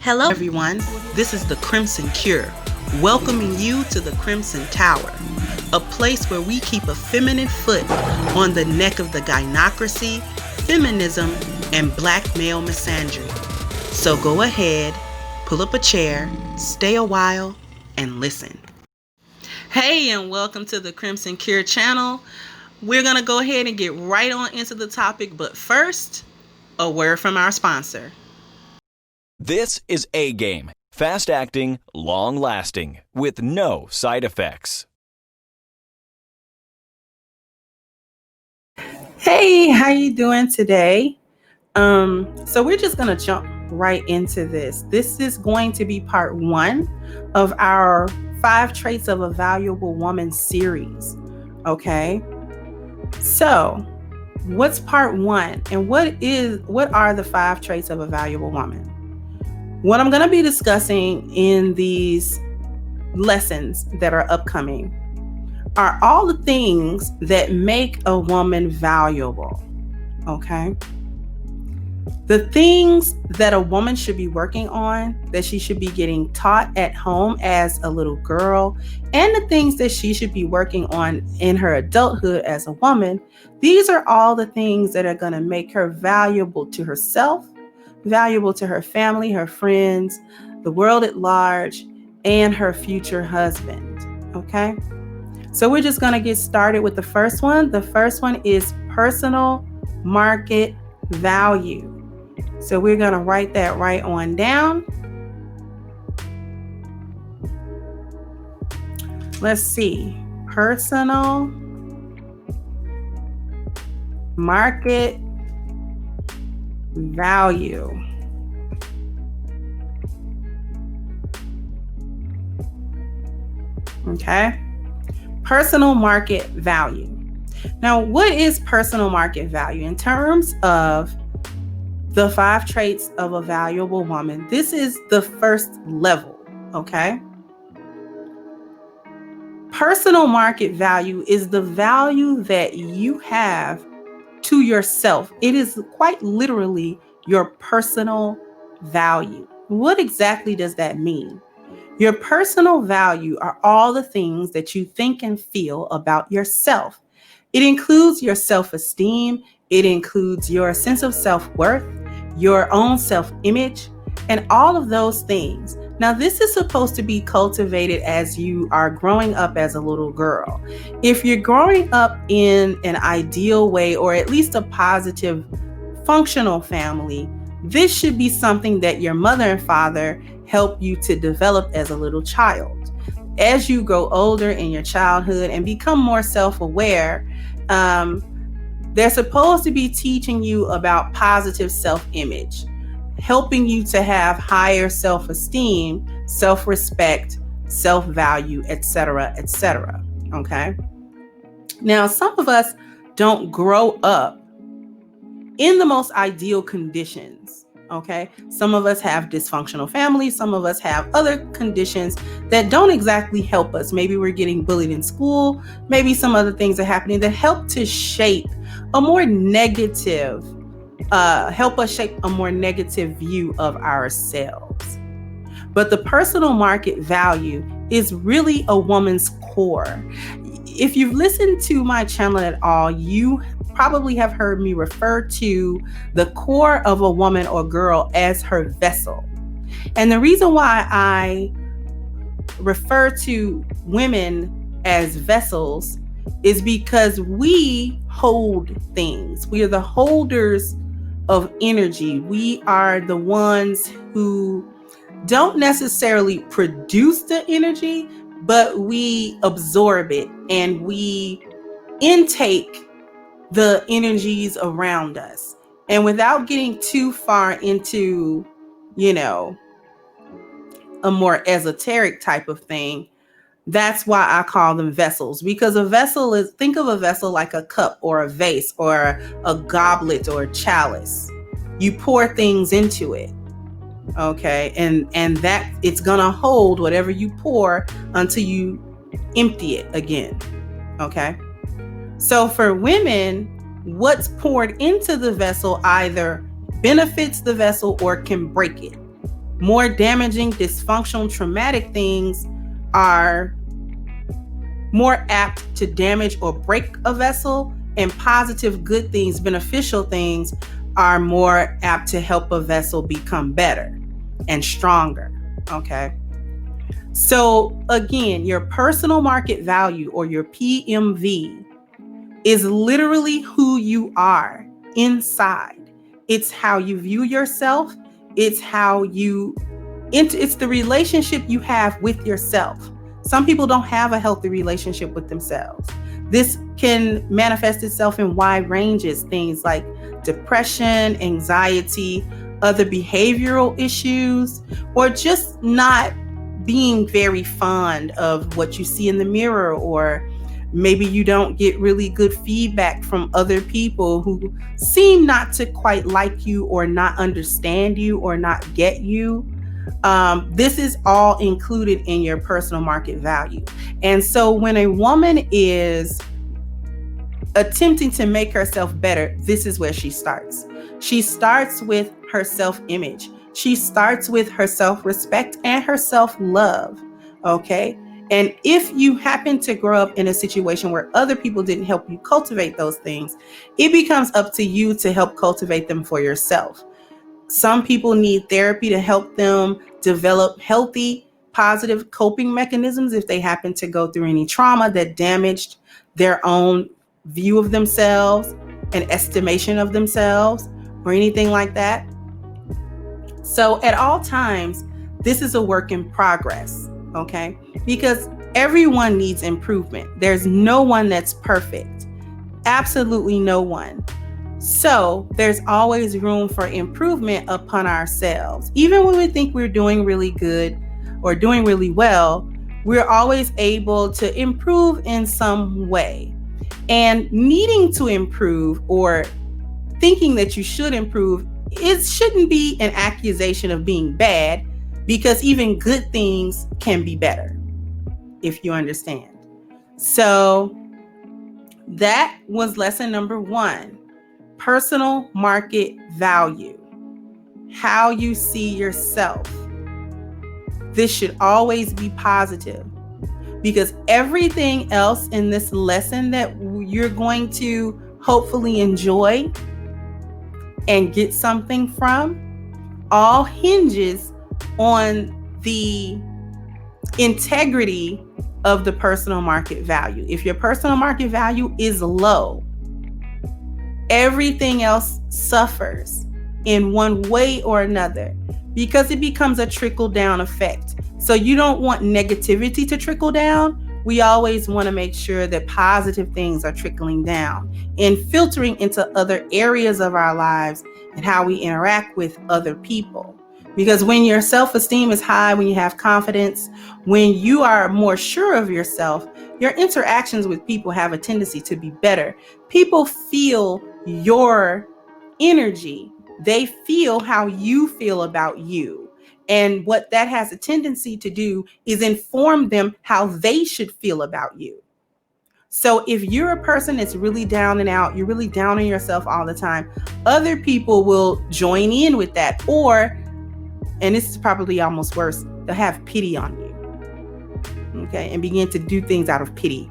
Hello, everyone. This is the Crimson Cure, welcoming you to the Crimson Tower, a place where we keep a feminine foot on the neck of the gynocracy, feminism, and black male misandry. So go ahead, pull up a chair, stay a while, and listen. Hey, and welcome to the Crimson Cure channel. We're going to go ahead and get right on into the topic, but first, a word from our sponsor. This is A-Game, fast-acting, long-lasting, with no side effects. Hey, how you doing today? So we're just going to jump right into this. This is going to be part 1 of our 5 Traits of a Valuable Woman series. Okay? So, what's part 1 and what are the 5 traits of a valuable woman? What I'm going to be discussing in these lessons that are upcoming are all the things that make a woman valuable. Okay? The things that a woman should be working on, that she should be getting taught at home as a little girl, and the things that she should be working on in her adulthood as a woman, these are all the things that are going to make her valuable to herself, valuable to her family, her friends, the world at large, and her future husband. Okay? So we're just going to get started with the first one. The first one is personal market value. So we're going to write that right on down. Let's see. Personal market value. Okay. Personal market value. Now, what is personal market value in terms of the 5 traits of a valuable woman? This is the first level, okay? Personal market value is the value that you have to yourself. It is quite literally your personal value. What exactly does that mean? Your personal value are all the things that you think and feel about yourself. It includes your self-esteem. It includes your sense of self-worth, your own self-image, and all of those things. Now, this is supposed to be cultivated as you are growing up as a little girl. If you're growing up in an ideal way, or at least a positive, functional family, this should be something that your mother and father help you to develop as a little child. As you grow older in your childhood and become more self-aware, they're supposed to be teaching you about positive self-image, helping you to have higher self-esteem, self-respect, self-value, etc., etc. Okay? Now, some of us don't grow up in the most ideal conditions. Okay? Some of us have dysfunctional families. Some of us have other conditions that don't exactly help us. Maybe we're getting bullied in school. Maybe some other things are happening that help to shape a more negative, help us shape a more negative view of ourselves. But the personal market value is really a woman's core. If you've listened to my channel at all, you probably have heard me refer to the core of a woman or girl as her vessel. And the reason why I refer to women as vessels is because we hold things. We are the holders of energy. We are the ones who don't necessarily produce the energy, but we absorb it and we intake the energies around us. And without getting too far into, a more esoteric type of thing, that's why I call them vessels. Because a vessel is, think of a vessel like a cup or a vase or a goblet or a chalice. You pour things into it. Okay. And that it's going to hold whatever you pour until you empty it again. Okay. So for women, what's poured into the vessel either benefits the vessel or can break it. More damaging, dysfunctional, traumatic things are more apt to damage or break a vessel, and positive, good things, beneficial things are more apt to help a vessel become better and stronger. Okay. So, again, your personal market value, or your PMV, is literally who you are inside. It's how you view yourself. It's how it's the relationship you have with yourself. Some people don't have a healthy relationship with themselves. This can manifest itself in wide ranges, things like depression, anxiety, other behavioral issues, or just not being very fond of what you see in the mirror, or maybe you don't get really good feedback from other people who seem not to quite like you, or not understand you, or not get you. This is all included in your personal market value. And so when a woman is attempting to make herself better, this is where she starts. She starts with her self-image. She starts with her self-respect and her self-love. Okay. And if you happen to grow up in a situation where other people didn't help you cultivate those things, it becomes up to you to help cultivate them for yourself. Some people need therapy to help them develop healthy, positive coping mechanisms if they happen to go through any trauma that damaged their own view of themselves and estimation of themselves, or anything like that. So at all times, this is a work in progress, okay? Because everyone needs improvement. There's no one that's perfect. Absolutely no one. So there's always room for improvement upon ourselves. Even when we think we're doing really good or doing really well, we're always able to improve in some way. And needing to improve, or thinking that you should improve, it shouldn't be an accusation of being bad, because even good things can be better, if you understand. So that was lesson number 1. Personal market value. How you see yourself. This should always be positive, because everything else in this lesson that you're going to hopefully enjoy and get something from all hinges on the integrity of the personal market value. If your personal market value is low, everything else suffers in one way or another, because it becomes a trickle-down effect. So you don't want negativity to trickle down. We always want to make sure that positive things are trickling down and filtering into other areas of our lives and how we interact with other people. Because when your self-esteem is high, when you have confidence, when you are more sure of yourself, your interactions with people have a tendency to be better. People feel your energy. They feel how you feel about you. And what that has a tendency to do is inform them how they should feel about you. So if you're a person that's really down and out, you're really down on yourself all the time, other people will join in with that. Or, and this is probably almost worse, they'll have pity on you. Okay. And begin to do things out of pity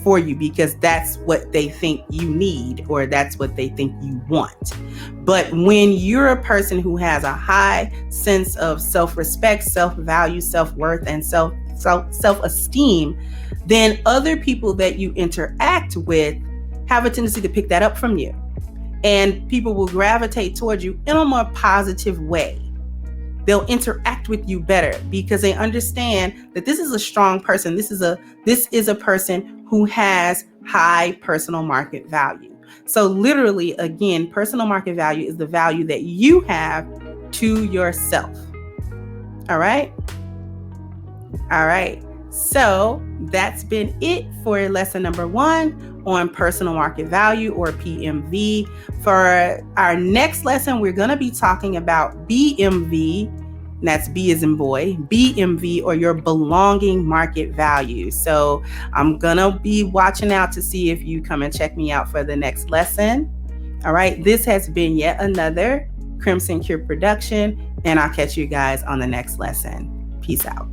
for you, because that's what they think you need, or that's what they think you want. But when you're a person who has a high sense of self-respect, self-value, self-worth, and self-esteem, then other people that you interact with have a tendency to pick that up from you. And people will gravitate towards you in a more positive way. They'll interact with you better, because they understand that this is a strong person. This is a person who has high personal market value. So literally, again, personal market value is the value that you have to yourself. All right. All right. So that's been it for lesson number 1 on personal market value, or PMV. For our next lesson, we're going to be talking about BMV. And that's B as in boy, BMV, or your belonging market value. So I'm going to be watching out to see if you come and check me out for the next lesson. All right. This has been yet another Crimson Cure production. And I'll catch you guys on the next lesson. Peace out.